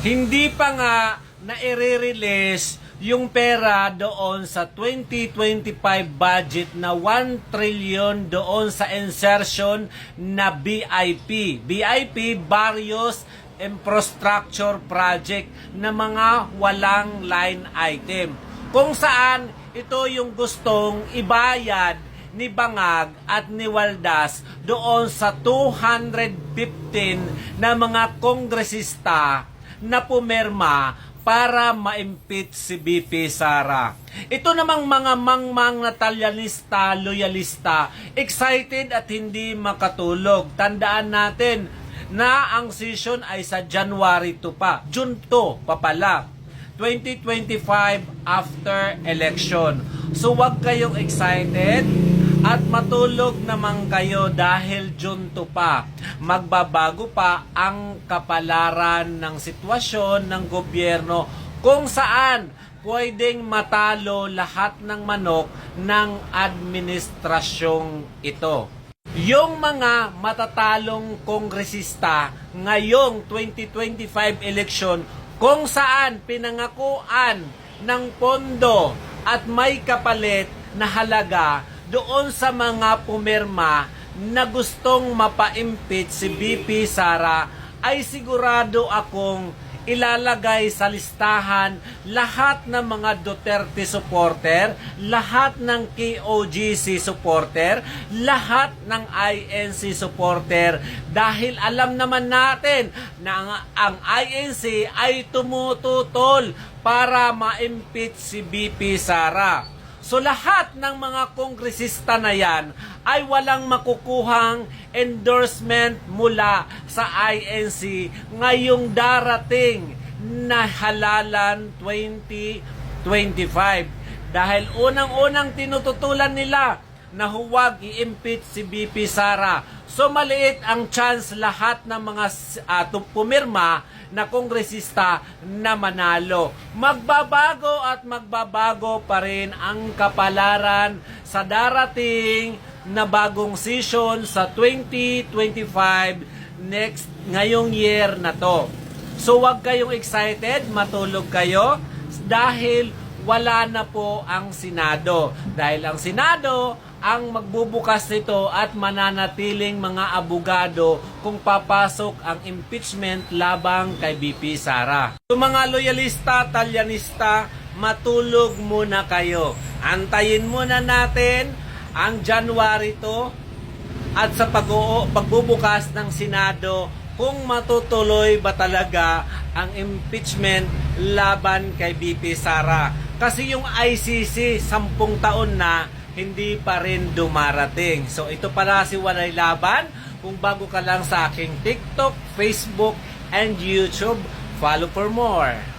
Hindi pa nga na i-release yung pera doon sa 2025 budget na 1 trillion doon sa insertion na BIP. BIP, various infrastructure project na mga walang line item. Kung saan ito yung gustong ibayad ni Bangag at ni Waldas doon sa 215 na mga kongresista na pumirma para ma-impeach si BP Sara. Ito namang mga mangmang na talyanista, loyalista, excited at hindi makatulog. Tandaan natin na ang session ay sa January 2 pa. June 2 pa pala. 2025 after election. So wag kayong excited at matulog naman kayo dahil June 2 pa. Magbabago pa ang kapalaran ng sitwasyon ng gobyerno kung saan pwedeng matalo lahat ng manok ng administrasyong ito. Yung mga matatalong kongresista ngayong 2025 election kung saan pinangakuan ng pondo at may kapalit na halaga doon sa mga pumirma na gustong mapa-impeach si BP Sara, ay sigurado akong ilalagay sa listahan lahat ng mga Duterte supporter, lahat ng KOGC supporter, lahat ng INC supporter, dahil alam naman natin na ang INC ay tumututol para ma-impeach si BP Sara. So lahat ng mga kongresista na yan ay walang makukuhang endorsement mula sa INC ngayong darating na halalan 2025. Dahil unang-unang tinututulan nila na huwag i-impeach si BP Sara. So maliit ang chance lahat ng mga pumirma na kongresista na manalo. Magbabago at magbabago pa rin ang kapalaran sa darating na bagong session sa 2025 ngayong year na to. So wag kayong excited, matulog kayo dahil wala na po ang Senado. Dahil ang Senado ang magbubukas nito at mananatiling mga abogado kung papasok ang impeachment labang kay BP Sara. So mga loyalista, talyanista, matulog muna kayo. Antayin muna natin ang January 2 at sa pagbubukas ng Senado kung matutuloy ba talaga ang impeachment laban kay BP Sara. Kasi yung ICC 10 taon na hindi pa rin dumarating. So ito pala si Walay Laban. Kung bago ka lang sa aking TikTok, Facebook, and YouTube, follow for more.